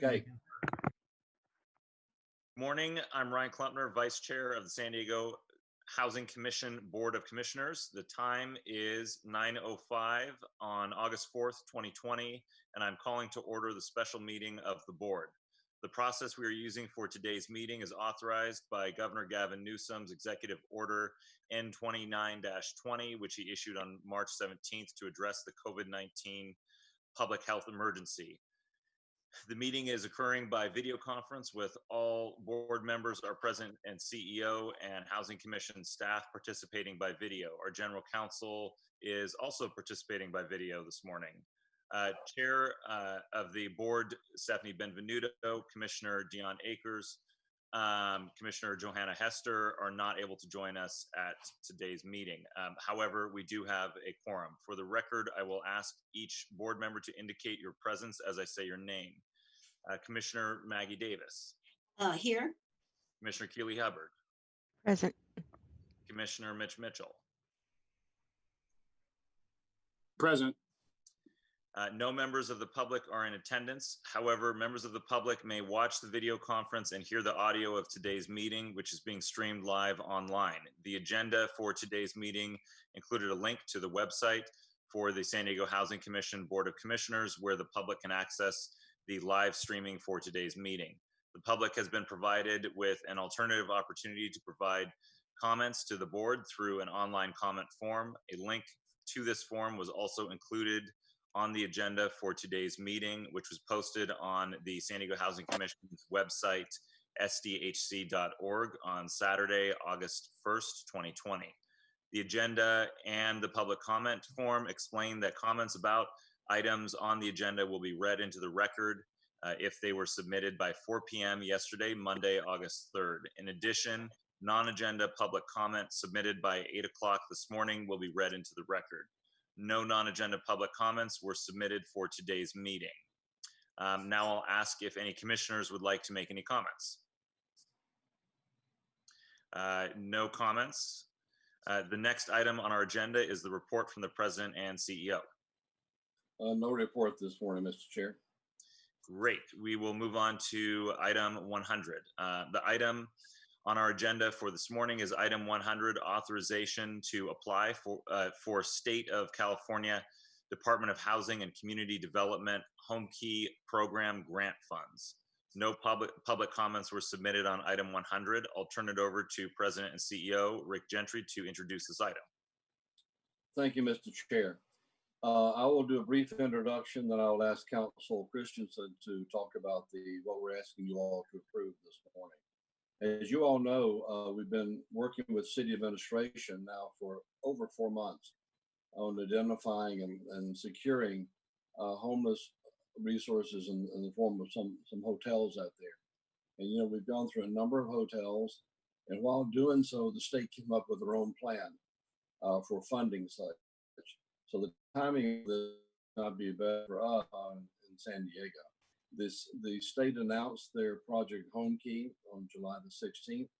Okay. Morning, I'm Ryan Klumpner, Vice Chair of the San Diego Housing Commission Board of Commissioners. The time is 9:05 on August 4th, 2020, and I'm calling to order the special meeting of the board. The process we are using for today's meeting is authorized by Governor Gavin Newsom's Executive Order N29-20, which he issued on March 17th to address the COVID-19 public health emergency. The meeting is occurring by video conference with all board members are present and CEO and Housing Commission staff participating by video. Our General Counsel is also participating by video this morning. Chair of the board, Stephanie Benvenuto, Commissioner Dion Akers, Commissioner Johanna Hester are not able to join us at today's meeting. However, we do have a quorum. For the record, I will ask each board member to indicate your presence as I say your name. Commissioner Maggie Davis. Here. Commissioner Keely Hubbard. Present. Commissioner Mitch Mitchell. Present. No members of the public are in attendance. However, members of the public may watch the video conference and hear the audio of today's meeting, which is being streamed live online. The agenda for today's meeting included a link to the website for the San Diego Housing Commission Board of Commissioners, where the public can access the live streaming for today's meeting. The public has been provided with an alternative opportunity to provide comments to the board through an online comment form. A link to this form was also included on the agenda for today's meeting, which was posted on the San Diego Housing Commission's website, sdhc.org, on Saturday, August 1st, 2020. The agenda and the public comment form explain that comments about items on the agenda will be read into the record if they were submitted by 4 p.m. yesterday, Monday, August 3rd. In addition, non-agenda public comment submitted by 8 o'clock this morning will be read into the record. No non-agenda public comments were submitted for today's meeting. Now I'll ask if any commissioners would like to make any comments. No comments. The next item on our agenda is the report from the President and CEO. No report this morning, Mr. Chair. Great. We will move on to item 100. The item on our agenda for this morning is item 100, authorization to apply for State of California Department of Housing and Community Development Home Key Program grant funds. No public comments were submitted on item 100. I'll turn it over to President and CEO Rick Gentry to introduce this item. Thank you, Mr. Chair. I will do a brief introduction, then I will ask Council Christensen to talk about what we're asking you all to approve this morning. As you all know, we've been working with city administration now for over 4 months on identifying and securing homeless resources in the form of some hotels out there. And, you know, we've gone through a number of hotels, and while doing so, the state came up with their own plan for funding such. So the timing of this will not be better for us in San Diego. The state announced their project Home Key on July the 16th.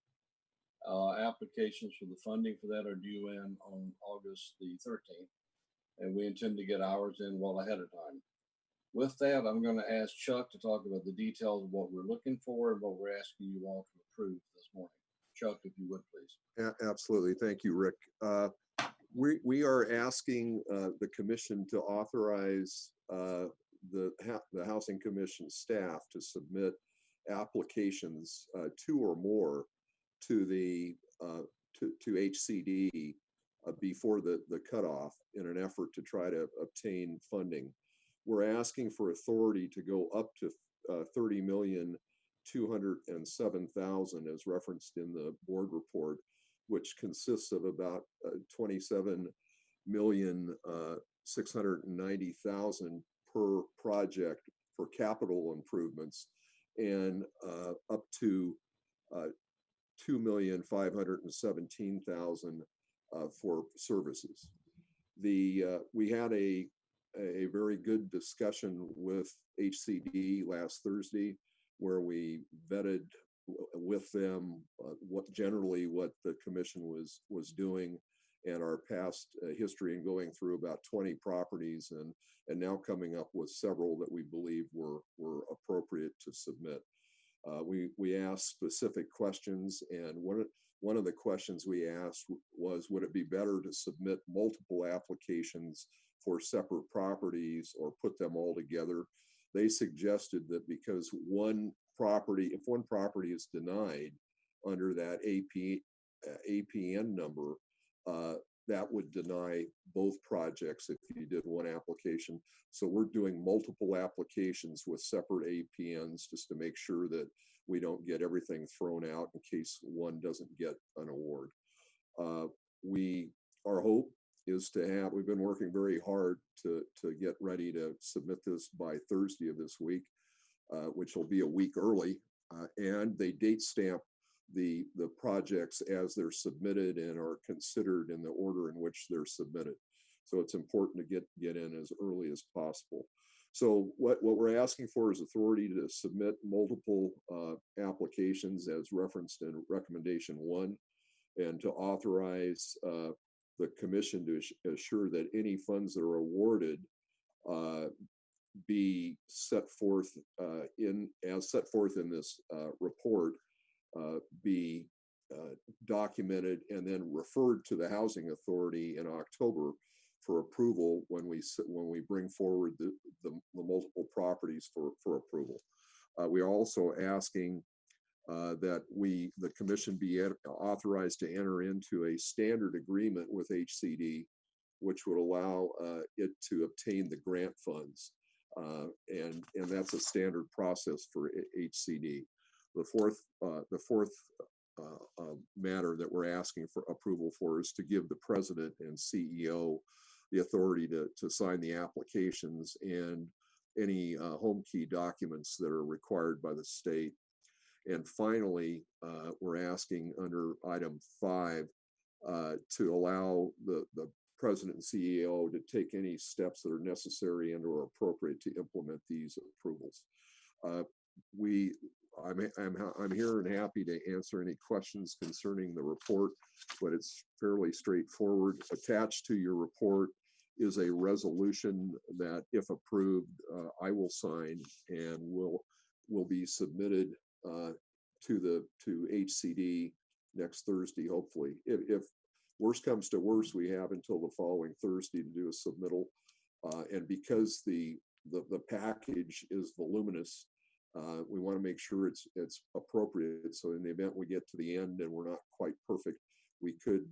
Applications for the funding for that are due in on August the 13th, and we intend to get ours in well ahead of time. With that, I'm going to ask Chuck to talk about the details of what we're looking for and what we're asking you all to approve this morning. Chuck, if you would, please. Absolutely. Thank you, Rick. We are asking the commission to authorize the Housing Commission staff to submit applications, 2 or more, to the to HCD before the cutoff in an effort to try to obtain funding. We're asking for authority to go up to $30,207,000 as referenced in the board report, which consists of about $27,690,000 per project for capital improvements, and up to $2,517,000 for services. We had a very good discussion with HCD last Thursday, where we vetted with them what the commission was doing, and our past history and going through about 20 properties and now coming up with several that we believe were appropriate to submit. We asked specific questions, and one of the questions we asked was, would it be better to submit multiple applications for separate properties or put them all together? They suggested that because if one property is denied under that APN number, that would deny both projects if you did one application. So we're doing multiple applications with separate APNs just to make sure that we don't get everything thrown out in case one doesn't get an award. Our hope is to have, we've been working very hard to get ready to submit this by Thursday of this week, which will be a week early, and they date stamp the projects as they're submitted and are considered in the order in which they're submitted. So it's important to get in as early as possible. So what we're asking for is authority to submit multiple applications as referenced in recommendation 1, and to authorize the commission to assure that any funds that are awarded be set forth as set forth in this report, be documented and then referred to the Housing Authority in October for approval when we bring forward the multiple properties for approval. We are also asking that the commission be authorized to enter into a standard agreement with HCD, which would allow it to obtain the grant funds. And that's a standard process for HCD. The fourth matter that we're asking for approval for is to give the president and CEO the authority to sign the applications and any home key documents that are required by the state. And finally, we're asking under item 5 to allow the president and CEO to take any steps that are necessary and or appropriate to implement these approvals. I'm here and happy to answer any questions concerning the report, but it's fairly straightforward. Attached to your report is a resolution that, if approved, I will sign and will be submitted to HCD next Thursday, hopefully. If worst comes to worst, we have until the following Thursday to do a submittal. And because the package is voluminous, we want to make sure it's appropriate. So in the event we get to the end and we're not quite perfect, we could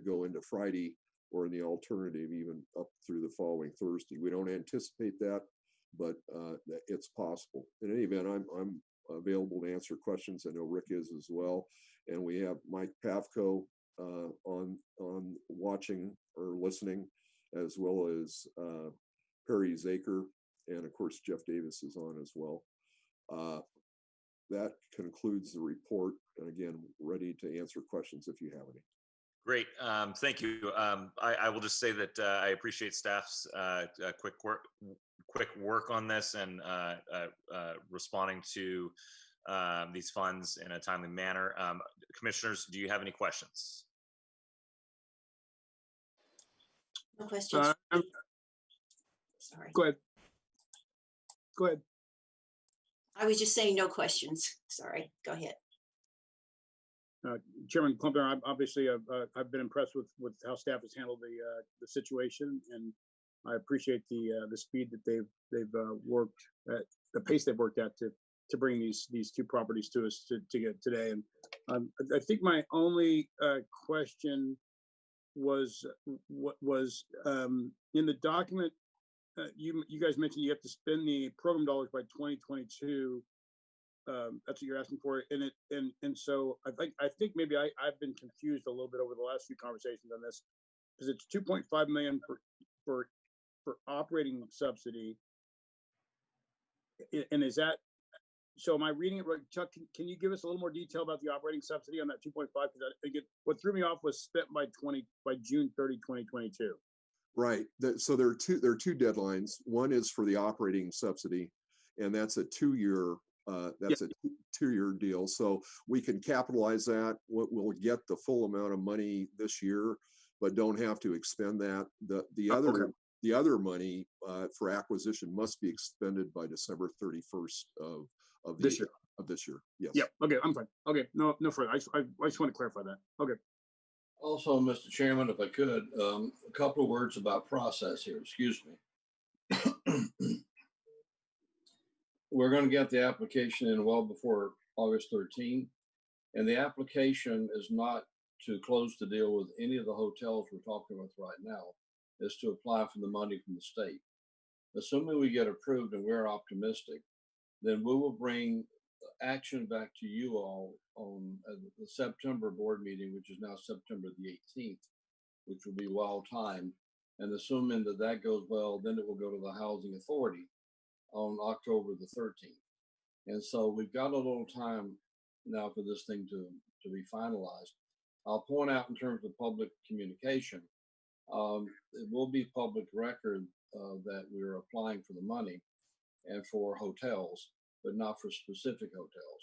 go into Friday, or in the alternative, even up through the following Thursday. We don't anticipate that, but it's possible. In any event, I'm available to answer questions. I know Rick is as well. And we have Mike Pavko on watching or listening, as well as Perry Zaker, and of course Jeff Davis is on as well. That concludes the report, and again, ready to answer questions if you have any. Great, thank you. I will just say that I appreciate staff's quick work on this and responding to these funds in a timely manner. Commissioners, do you have any questions? No questions. Sorry. Go ahead. Go ahead. I was just saying no questions. Sorry. Go ahead. Chairman Klumpner, obviously I've been impressed with how staff has handled the situation, and I appreciate the speed that they've worked at, the pace they've worked at to bring these two properties to us to get today. And I think my only question was in the document. You guys mentioned you have to spend the program dollars by 2022. That's what you're asking for, and so I think maybe I've been confused a little bit over the last few conversations on this, because it's 2.5 million for operating subsidy, and is that so? Am I reading it right, Chuck? Can you give us a little more detail about the operating subsidy on that 2.5? Because what threw me off was spent by June 30, 2022. Right. So there are two deadlines. One is for the operating subsidy, and that's a 2-year. That's a 2-year deal. So we can capitalize that. We'll get the full amount of money this year, but don't have to expend that. The Oh, other okay. the other money for acquisition must be expended by December 31st of This year. Of this year. Yes. Yep. Okay, I'm fine. Okay, no further. I just want to clarify that. Okay. Also, Mr. Chairman, if I could, a couple of words about process here. Excuse me. We're going to get the application in well before August 13th, and the application is not to close the deal with any of the hotels we're talking with right now. Is to apply for the money from the state. Assuming we get approved and we're optimistic, then we will bring action back to you all on the September board meeting, which is now September the 18th, which will be well timed. And assuming that that goes well, then it will go to the Housing Authority on October the 13th. And so we've got a little time now for this thing to be finalized. I'll point out in terms of public communication, it will be public record that we're applying for the money and for hotels, but not for specific hotels.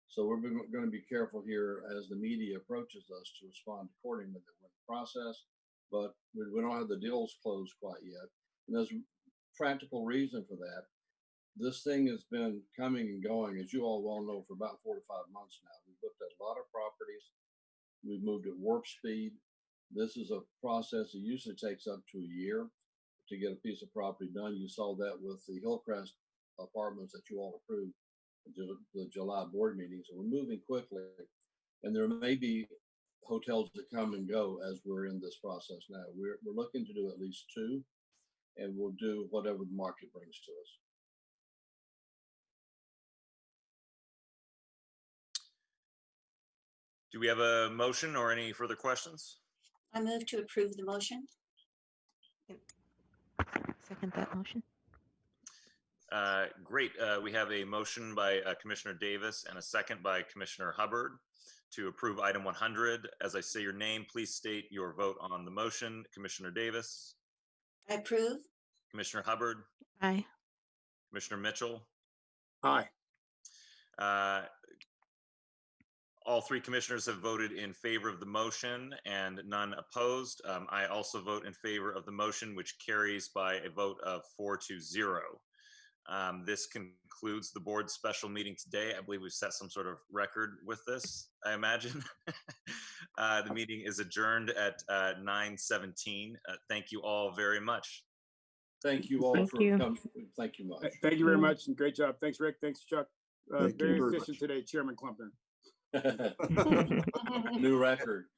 So we're going to be careful here as the media approaches us to respond accordingly that we're in the process, but we don't have the deals closed quite yet. And there's a practical reason for that. This thing has been coming and going, as you all well know, for about 4 to 5 months now. We've looked at a lot of properties. We've moved at warp speed. This is a process that usually takes up to a year to get a piece of property done. You saw that with the Hillcrest apartments that you all approved at the July board meeting. So we're moving quickly, and there may be hotels that come and go as we're in this process now. We're looking to do at least 2, and we'll do whatever the market brings to us. Do we have a motion or any further questions? I move to approve the motion. Second that motion. Great. We have a motion by Commissioner Davis and a second by Commissioner Hubbard to approve item 100. As I say your name, please state your vote on the motion. Commissioner Davis. I approve. Commissioner Hubbard. Aye. Commissioner Mitchell. Aye. All 3 commissioners have voted in favor of the motion and none opposed. I also vote in favor of the motion, which carries by a vote of 4-0. This concludes the board's special meeting today. I believe we've set some sort of record with this, I imagine. The meeting is adjourned at 9:17. Thank you all very much. Thank you all for coming. Thank you much. Thank you very much, and great job. Thanks, Rick. Thanks, Chuck. Thank you Very very efficient much. today, Chairman Klumpner. New record.